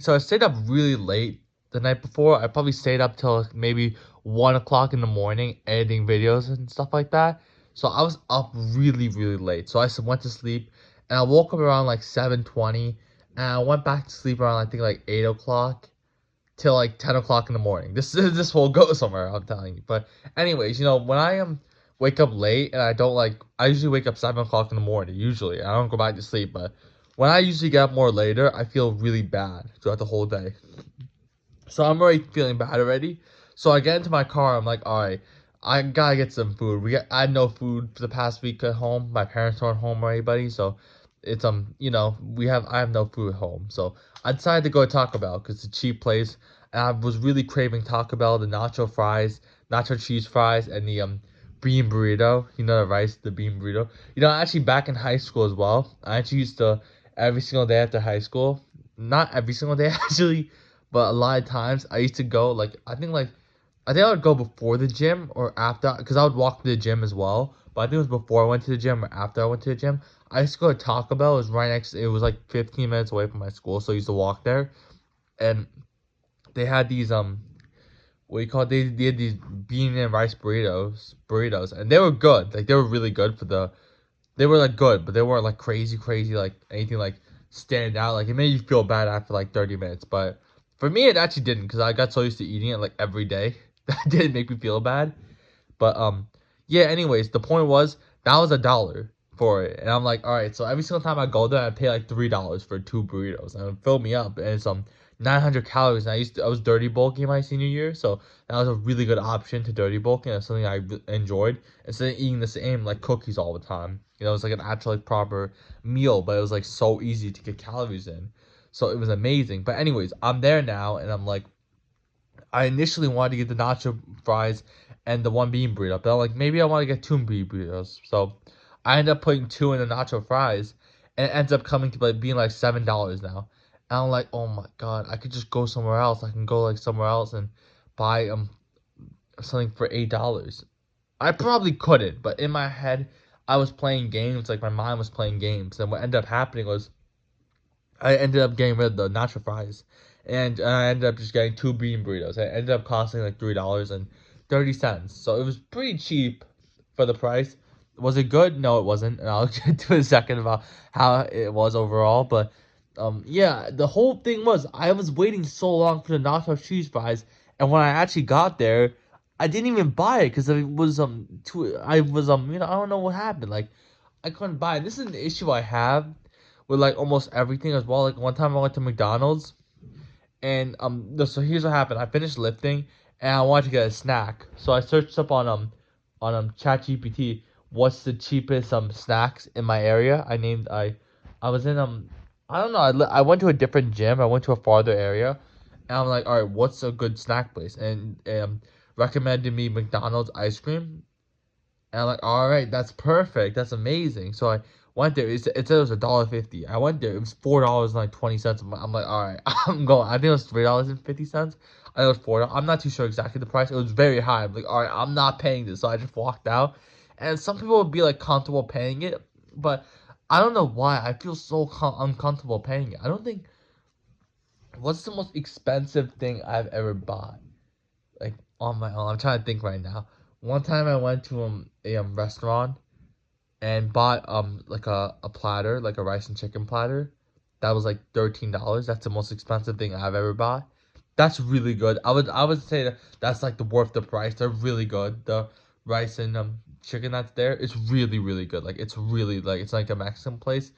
So I stayed up really late the night before. I probably stayed up till maybe 1 o'clock in the morning editing videos and stuff like that. So I was up really, really late. So went to sleep and I woke up around like 7:20 and I went back to sleep around I think like 8 o'clock till like 10 o'clock in the morning. This will go somewhere, I'm telling you. But anyways, when I wake up late and I usually wake up 7 o'clock in the morning. Usually, I don't go back to sleep. But when I usually get up more later, I feel really bad throughout the whole day. So I'm already feeling bad already. So I get into my car. I'm like, all right, I gotta get some food. I had no food for the past week at home. My parents weren't home or anybody, so it's I have no food at home. So I decided to go to Taco Bell because it's a cheap place, and I was really craving Taco Bell, the nacho fries, nacho cheese fries, and the bean burrito. The bean burrito. Actually back in high school as well. I actually used to every single day after high school. Not every single day actually, but a lot of times I used to go I think I would go before the gym or after because I would walk to the gym as well. But I think it was before I went to the gym or after I went to the gym. I used to go to Taco Bell. It was right next. It was like 15 minutes away from my school, so I used to walk there. And they had these what do you call it? They had these bean and rice burritos, and they were good. Like they were really good they were like good, but they weren't like crazy like anything like stand out. Like it made you feel bad after like 30 minutes, but for me it actually didn't because I got so used to eating it like every day that it didn't make me feel bad. But yeah. Anyways, the point was that was $1 for it, and I'm like, all right. So every single time I go there, I pay like $3 for two burritos, and it filled me up. And it's 900 calories. And I was dirty bulking my senior year, so that was a really good option to dirty bulking. That's something I enjoyed instead of eating the same like cookies all the time. It was like an actual like proper meal, but it was like so easy to get calories in. So it was amazing. But anyways, I'm there now, and I'm like, I initially wanted to get the nacho fries and the one bean burrito, but I'm like, maybe I want to get two bean burritos. So I ended up putting two in the nacho fries, and it ends up coming to like being like $7 now. And I'm like, oh my god, I could just go somewhere else. I can go like somewhere else and buy something for $8. I probably couldn't, but in my head, I was playing games. Like my mind was playing games, and what ended up happening was I ended up getting rid of the nacho fries, and I ended up just getting two bean burritos. It ended up costing like $3.30. So it was pretty cheap for the price. Was it good? No, it wasn't. And I'll get to in a second about how it was overall. But yeah, the whole thing was I was waiting so long for the nacho cheese fries, and when I actually got there, I didn't even buy it because it was too. I was I don't know what happened. Like I couldn't buy it. This is an issue I have with like almost everything as well. Like one time I went to McDonald's and so here's what happened. I finished lifting and I wanted to get a snack. So I searched up on ChatGPT what's the cheapest snacks in my area. I was in I don't know. I went to a different gym. I went to a farther area and I'm like, all right, what's a good snack place? And recommended me McDonald's ice cream. And I'm like, all right, that's perfect. That's amazing. So I went there. It said it was $1.50. I went there. It was $4.20. I'm like, all right, I'm going. I think it was $3.50. I know it was $4. I'm not too sure exactly the price. It was very high. I'm like, all right, I'm not paying this. So I just walked out. And some people would be like comfortable paying it, but I don't know why. I feel so uncomfortable paying it. I don't think. What's the most expensive thing I've ever bought? Like on my own. I'm trying to think right now. One time I went to a restaurant and bought like a platter, like a rice and chicken platter. That was like $13. That's the most expensive thing I've ever bought. That's really good. I would say that's like the worth the price. They're really good. The rice and chicken that's there, it's really good. Like it's really like it's like a Mexican place,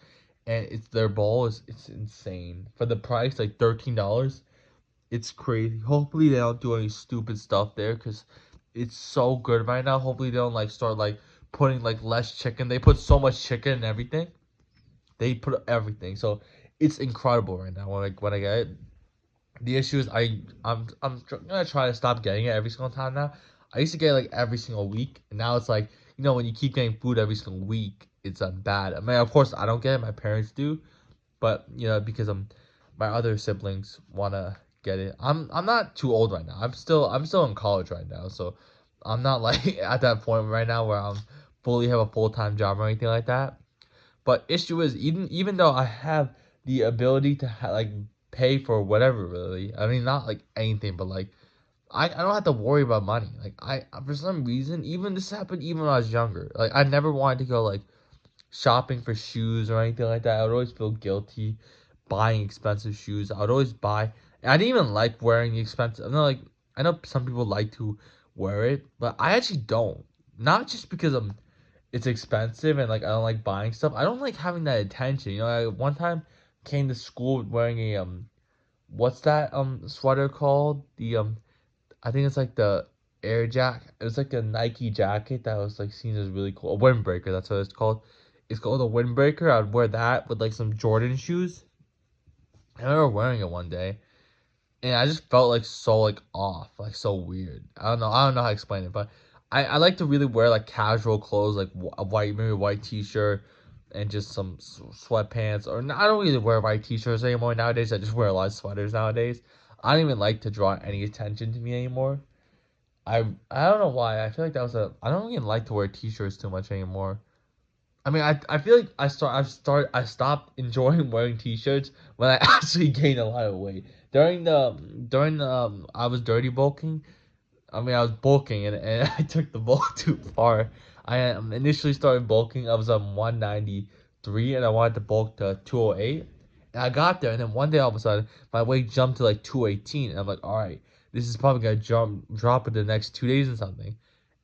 and it's their bowl is it's insane for the price like $13. It's crazy. Hopefully they don't do any stupid stuff there because it's so good right now. Hopefully they don't like start like putting like less chicken. They put so much chicken and everything. They put everything. So it's incredible right now when I get it. The issue is gonna try to stop getting it every single time now. I used to get it like every single week, and now it's like when you keep getting food every single week, it's bad. I mean, of course I don't get it. My parents do, but because my other siblings wanna get it. I'm not too old right now. I'm still in college right now, so I'm not like at that point right now where I'm fully have a full-time job or anything like that. But issue is even though I have the ability to like pay for whatever really. I mean, not like anything, but like I don't have to worry about money. Like I for some reason, even this happened even when I was younger. Like I never wanted to go like shopping for shoes or anything like that. I would always feel guilty buying expensive shoes. I would always buy. And I didn't even like wearing the expensive. I know some people like to wear it, but I actually don't. Not just because it's expensive and like I don't like buying stuff. I don't like having that attention. I one time came to school wearing a what's that sweater called? The I think it's like the Air Jack. It was like a Nike jacket that was like seen as really cool. A windbreaker, that's what it's called. It's called a windbreaker. I'd wear that with like some Jordan shoes. I remember wearing it one day, and I just felt like so like off, like so weird. I don't know how to explain it, but I like to really wear like casual clothes, like a white maybe a white t-shirt and just some sweatpants. Or I don't really wear white t-shirts anymore nowadays. I just wear a lot of sweaters nowadays. I don't even like to draw any attention to me anymore. I don't know why. I feel like that was a I don't even like to wear t-shirts too much anymore. I mean, I feel like I stopped enjoying wearing t-shirts when I actually gained a lot of weight. During the I was dirty bulking. I mean, I was bulking and I took the bulk too far. I initially started bulking. I was on 193 and I wanted to bulk to 208. And I got there and then one day all of a sudden my weight jumped to like 218 and I'm like, all right, this is probably gonna drop in the next 2 days or something,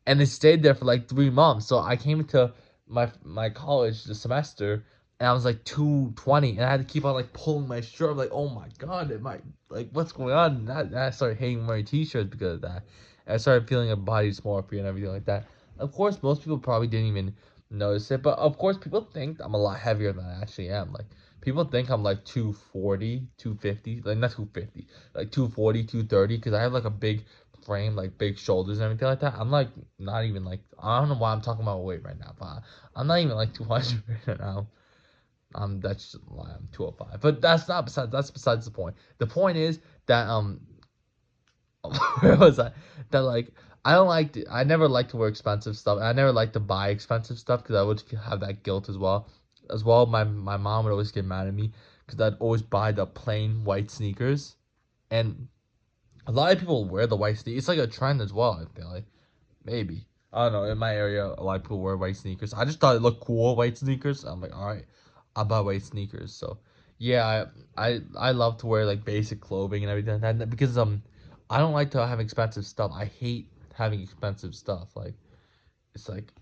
and it stayed there for like 3 months. So I came into my college the semester, and I was like 220, and I had to keep on like pulling my shirt. I'm like, oh my god, am I like what's going on? And I started hating wearing t-shirts because of that. And I started feeling a body dysmorphia and everything like that. Of course, most people probably didn't even notice it, but of course, people think I'm a lot heavier than I actually am. Like people think I'm like 240, 250, like not 250, like 240, 230, because I have like a big frame, like big shoulders and everything like that. I'm like not even like I don't know why I'm talking about weight right now, but I'm not even like 200 right now. That's just why I'm 205. But that's besides the point. The point is that where was I? That like I never liked to wear expensive stuff. I never liked to buy expensive stuff because I would have that guilt as well. As well, my mom would always get mad at me because I'd always buy the plain white sneakers, and a lot of people wear the white sneakers. It's like a trend as well. I feel like maybe I don't know. In my area, a lot of people wear white sneakers. I just thought it looked cool, white sneakers. I'm like, all right, I'll buy white sneakers. So yeah, I love to wear like basic clothing and everything like that because I don't like to have expensive stuff. I hate having expensive stuff. Like it's like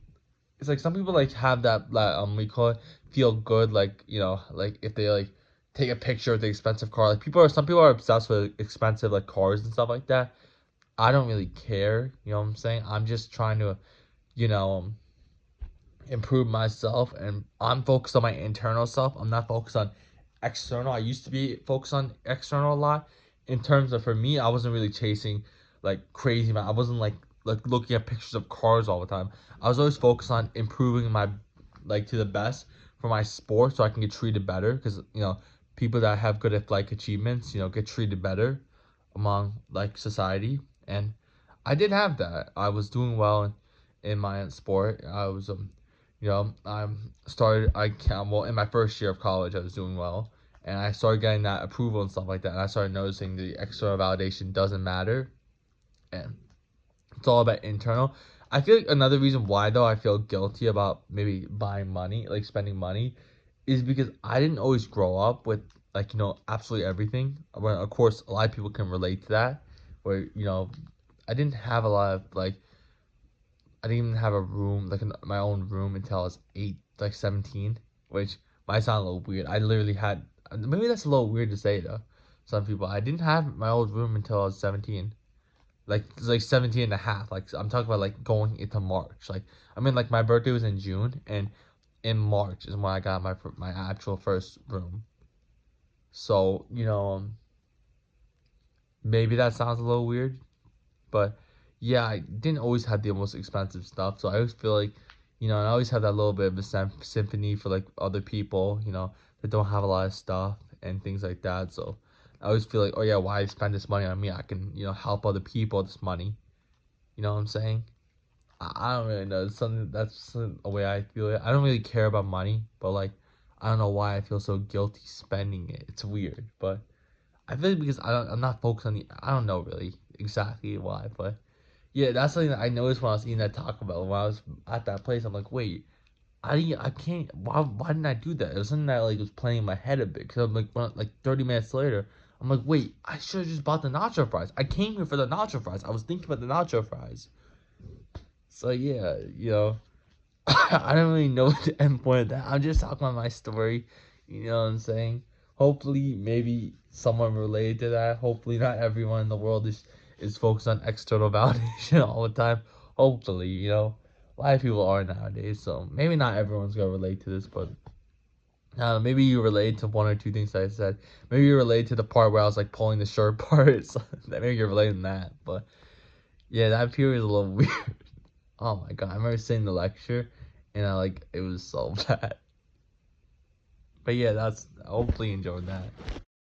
it's like some people like have that we call it feel good, like like if they like take a picture of the expensive car. Like some people are obsessed with expensive like cars and stuff like that. I don't really care, you know what I'm saying? I'm just trying to, you know, improve myself, and I'm focused on my internal self. I'm not focused on external. I used to be focused on external a lot. In terms of, for me, I wasn't really chasing like crazy, man. I wasn't like looking at pictures of cars all the time. I was always focused on improving my like to the best for my sport so I can get treated better, because people that have good athletic achievements get treated better among like society. And I did have that. I was doing well in my sport. I was I started I can well in my first year of college I was doing well, and I started getting that approval and stuff like that. And I started noticing the external validation doesn't matter, and it's all about internal. I feel like another reason why though I feel guilty about maybe buying money, like spending money, is because I didn't always grow up with like absolutely everything. Well, of course, a lot of people can relate to that, where I didn't have a lot of like I didn't even have a room, like my own room, until I was 17, which might sound a little weird. I literally had, maybe that's a little weird to say though. Some people, I didn't have my own room until I was 17. Like 17 and a half. Like, I'm talking about like going into March. Like, I mean, like my birthday was in June, and in March is when I got my actual first room. So, maybe that sounds a little weird, but yeah, I didn't always have the most expensive stuff, so I always feel like, and I always have that little bit of a sympathy for like other people, that don't have a lot of stuff and things like that. So I always feel like, oh yeah, why spend this money on me? I can, help other people with this money. You know what I'm saying? I don't really know. It's something that's a way I feel it. I don't really care about money, but like, I don't know why I feel so guilty spending it. It's weird, but I feel like because I'm not focused on I don't know really exactly why, but yeah, that's something that I noticed when I was eating that Taco Bell. When I was at that place, I'm like, wait, I can't. Why didn't I do that? It was something that like was playing in my head a bit. Cause I'm like 30 minutes later, I'm like, wait, I should have just bought the nacho fries. I came here for the nacho fries. I was thinking about the nacho fries. So yeah, I don't really know the end point of that. I'm just talking about my story. You know what I'm saying? Hopefully, maybe someone related to that. Hopefully, not everyone in the world is focused on external validation all the time. Hopefully, a lot of people are nowadays. So maybe not everyone's gonna relate to this, but maybe you relate to one or two things I said. Maybe you relate to the part where I was like pulling the shirt parts. Maybe you're relating to that. But yeah, that period is a little weird. Oh my god, I remember sitting in the lecture, and it was so bad. But yeah, that's hopefully you enjoyed that.